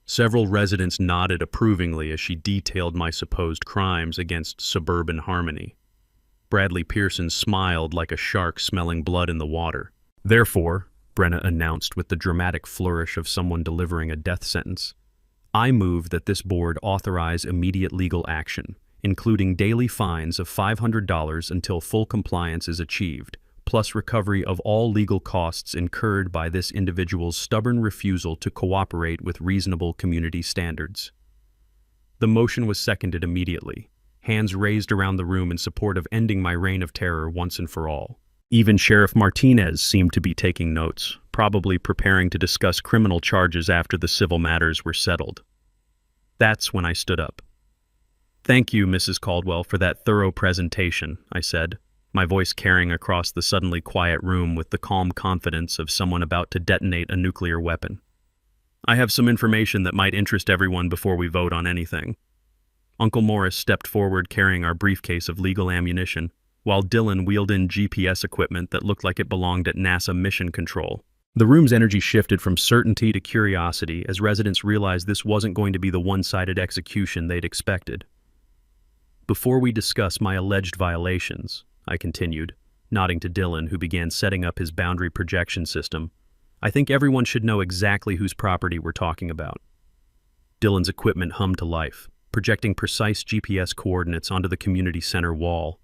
Several residents nodded approvingly as she detailed my supposed crimes against suburban harmony. Bradley Pearson smiled like a shark smelling blood in the water. Therefore, Brenna announced with the dramatic flourish of someone delivering a death sentence, I move that this board authorize immediate legal action, including daily fines of $500 until full compliance is achieved, plus recovery of all legal costs incurred by this individual's stubborn refusal to cooperate with reasonable community standards. The motion was seconded immediately, hands raised around the room in support of ending my reign of terror once and for all. Even Sheriff Martinez seemed to be taking notes, probably preparing to discuss criminal charges after the civil matters were settled. That's when I stood up. "Thank you, Mrs. Caldwell, for that thorough presentation," I said, my voice carrying across the suddenly quiet room with the calm confidence of someone about to detonate a nuclear weapon. "I have some information that might interest everyone before we vote on anything." Uncle Morris stepped forward carrying our briefcase of legal ammunition, while Dylan wheeled in GPS equipment that looked like it belonged at NASA Mission Control. The room's energy shifted from certainty to curiosity as residents realized this wasn't going to be the one-sided execution they'd expected. "Before we discuss my alleged violations," I continued, nodding to Dylan, who began setting up his boundary projection system, "I think everyone should know exactly whose property we're talking about." Dylan's equipment hummed to life, projecting precise GPS coordinates onto the community center wall.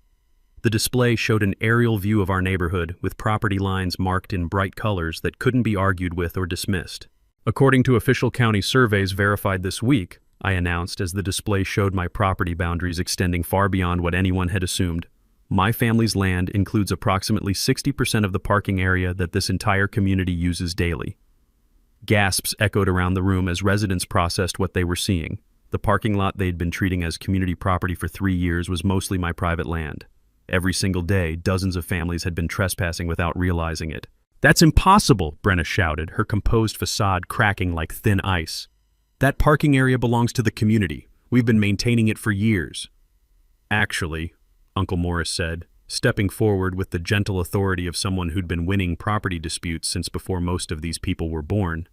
The display showed an aerial view of our neighborhood with property lines marked in bright colors that couldn't be argued with or dismissed. "According to official county surveys verified this week," I announced as the display showed my property boundaries extending far beyond what anyone had assumed, "my family's land includes approximately 60% of the parking area that this entire community uses daily." Gasps echoed around the room as residents processed what they were seeing. The parking lot they'd been treating as community property for 3 years was mostly my private land. Every single day, dozens of families had been trespassing without realizing it. "That's impossible," Brenna shouted, her composed facade cracking like thin ice. "That parking area belongs to the community. We've been maintaining it for years." "Actually," Uncle Morris said, stepping forward with the gentle authority of someone who'd been winning property disputes since before most of these people were born,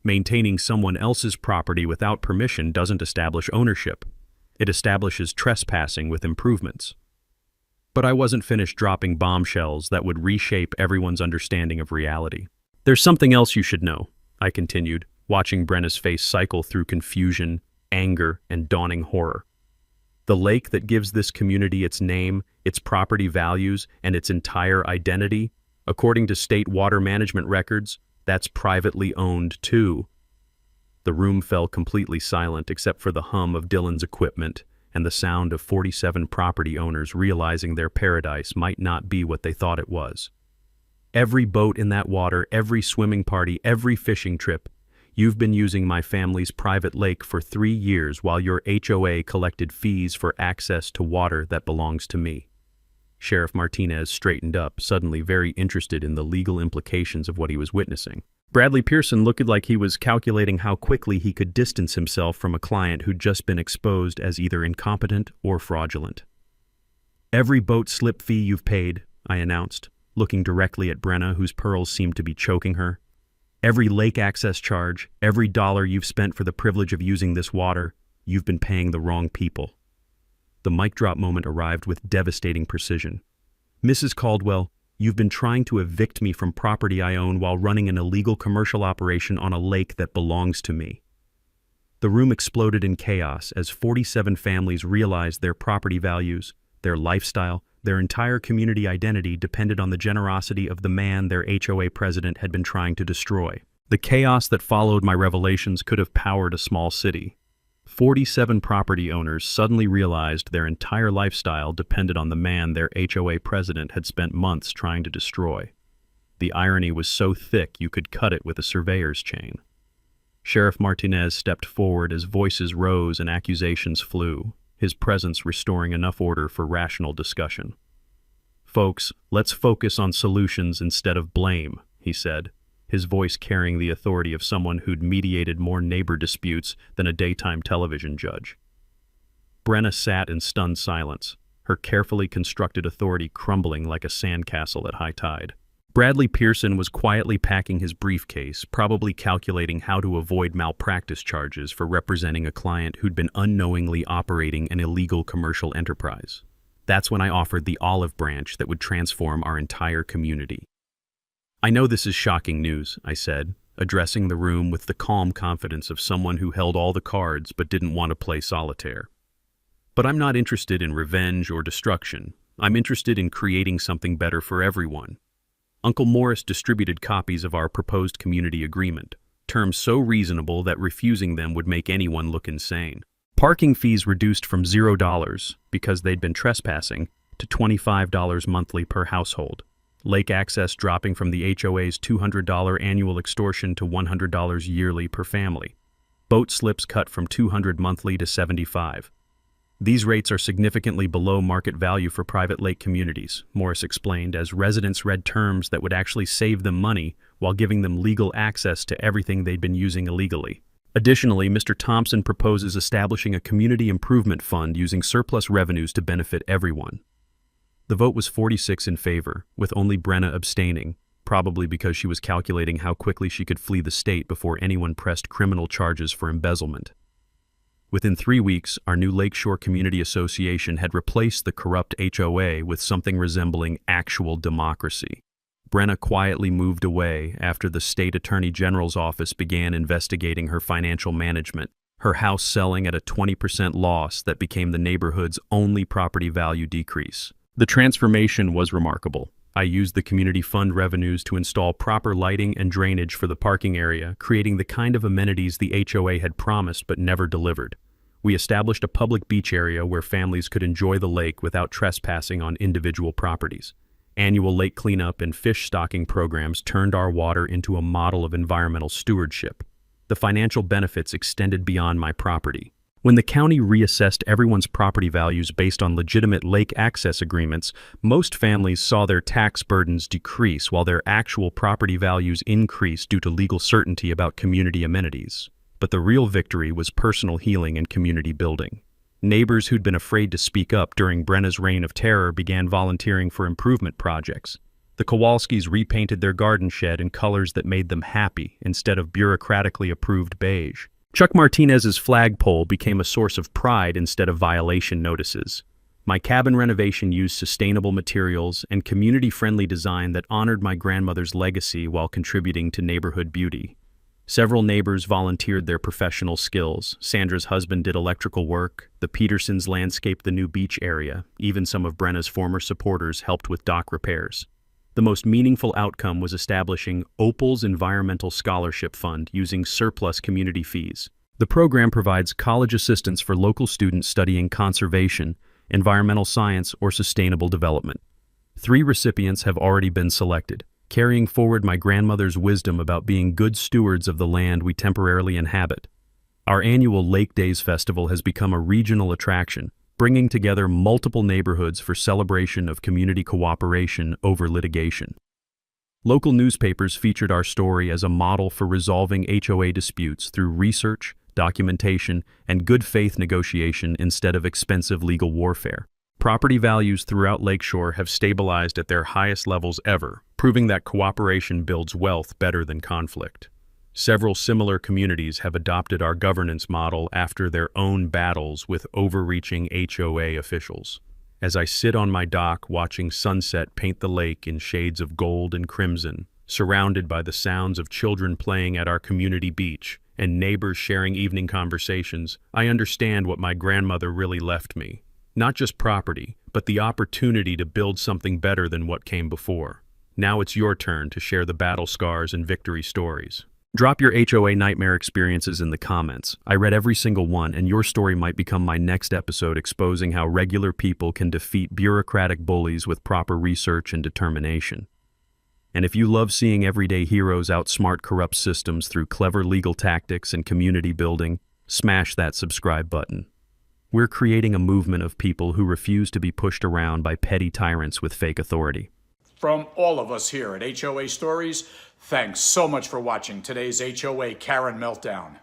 "maintaining someone else's property without permission doesn't establish ownership. It establishes trespassing with improvements." But I wasn't finished dropping bombshells that would reshape everyone's understanding of reality. "There's something else you should know," I continued, watching Brenna's face cycle through confusion, anger, and dawning horror. "The lake that gives this community its name, its property values, and its entire identity, according to state water management records, that's privately owned too." The room fell completely silent except for the hum of Dylan's equipment and the sound of 47 property owners realizing their paradise might not be what they thought it was. "Every boat in that water, every swimming party, every fishing trip, you've been using my family's private lake for 3 years while your HOA collected fees for access to water that belongs to me." Sheriff Martinez straightened up, suddenly very interested in the legal implications of what he was witnessing. Bradley Pearson looked like he was calculating how quickly he could distance himself from a client who'd just been exposed as either incompetent or fraudulent. "Every boat slip fee you've paid," I announced, looking directly at Brenna, whose pearls seemed to be choking her. "Every lake access charge, every dollar you've spent for the privilege of using this water, you've been paying the wrong people." The mic drop moment arrived with devastating precision. "Mrs. Caldwell, you've been trying to evict me from property I own while running an illegal commercial operation on a lake that belongs to me." The room exploded in chaos as 47 families realized their property values, their lifestyle, their entire community identity depended on the generosity of the man their HOA president had been trying to destroy. The chaos that followed my revelations could have powered a small city. 47 property owners suddenly realized their entire lifestyle depended on the man their HOA president had spent months trying to destroy. The irony was so thick you could cut it with a surveyor's chain. Sheriff Martinez stepped forward as voices rose and accusations flew, his presence restoring enough order for rational discussion. Folks, let's focus on solutions instead of blame, he said, his voice carrying the authority of someone who'd mediated more neighbor disputes than a daytime television judge. Brenna sat in stunned silence, her carefully constructed authority crumbling like a sandcastle at high tide. Bradley Pearson was quietly packing his briefcase, probably calculating how to avoid malpractice charges for representing a client who'd been unknowingly operating an illegal commercial enterprise. That's when I offered the olive branch that would transform our entire community. I know this is shocking news, I said, addressing the room with the calm confidence of someone who held all the cards but didn't want to play solitaire. But I'm not interested in revenge or destruction. I'm interested in creating something better for everyone. Uncle Morris distributed copies of our proposed community agreement, terms so reasonable that refusing them would make anyone look insane. Parking fees reduced from $0, because they'd been trespassing, to $25 monthly per household. Lake access dropping from the HOA's $200 annual extortion to $100 yearly per family. Boat slips cut from $200 monthly to $75. These rates are significantly below market value for private lake communities, Morris explained, as residents read terms that would actually save them money while giving them legal access to everything they'd been using illegally. Additionally, Mr. Thompson proposes establishing a community improvement fund using surplus revenues to benefit everyone. The vote was 46 in favor, with only Brenna abstaining, probably because she was calculating how quickly she could flee the state before anyone pressed criminal charges for embezzlement. Within 3 weeks, our new Lakeshore Community Association had replaced the corrupt HOA with something resembling actual democracy. Brenna quietly moved away after the state attorney general's office began investigating her financial management, her house selling at a 20% loss that became the neighborhood's only property value decrease. The transformation was remarkable. I used the community fund revenues to install proper lighting and drainage for the parking area, creating the kind of amenities the HOA had promised but never delivered. We established a public beach area where families could enjoy the lake without trespassing on individual properties. Annual lake cleanup and fish stocking programs turned our water into a model of environmental stewardship. The financial benefits extended beyond my property. When the county reassessed everyone's property values based on legitimate lake access agreements, most families saw their tax burdens decrease while their actual property values increased due to legal certainty about community amenities. But the real victory was personal healing and community building. Neighbors who'd been afraid to speak up during Brenna's reign of terror began volunteering for improvement projects. The Kowalskis repainted their garden shed in colors that made them happy instead of bureaucratically approved beige. Chuck Martinez's flagpole became a source of pride instead of violation notices. My cabin renovation used sustainable materials and community-friendly design that honored my grandmother's legacy while contributing to neighborhood beauty. Several neighbors volunteered their professional skills. Sandra's husband did electrical work, the Petersons landscaped the new beach area, even some of Brenna's former supporters helped with dock repairs. The most meaningful outcome was establishing Opal's Environmental Scholarship Fund using surplus community fees. The program provides college assistance for local students studying conservation, environmental science, or sustainable development. 3 recipients have already been selected, carrying forward my grandmother's wisdom about being good stewards of the land we temporarily inhabit. Our annual Lake Days Festival has become a regional attraction, bringing together multiple neighborhoods for celebration of community cooperation over litigation. Local newspapers featured our story as a model for resolving HOA disputes through research, documentation, and good faith negotiation instead of expensive legal warfare. Property values throughout Lakeshore have stabilized at their highest levels ever, proving that cooperation builds wealth better than conflict. Several similar communities have adopted our governance model after their own battles with overreaching HOA officials. As I sit on my dock watching sunset paint the lake in shades of gold and crimson, surrounded by the sounds of children playing at our community beach and neighbors sharing evening conversations, I understand what my grandmother really left me. Not just property, but the opportunity to build something better than what came before. Now it's your turn to share the battle scars and victory stories. Drop your HOA nightmare experiences in the comments. I read every single one, and your story might become my next episode exposing how regular people can defeat bureaucratic bullies with proper research and determination. And if you love seeing everyday heroes outsmart corrupt systems through clever legal tactics and community building, smash that subscribe button. We're creating a movement of people who refuse to be pushed around by petty tyrants with fake authority. From all of us here at HOA Stories, thanks so much for watching today's HOA Karen Meltdown.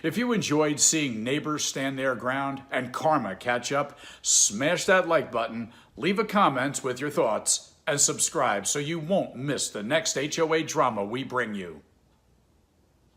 If you enjoyed seeing neighbors stand their ground and karma catch up, smash that like button, leave a comment with your thoughts, and subscribe so you won't miss the next HOA drama we bring you.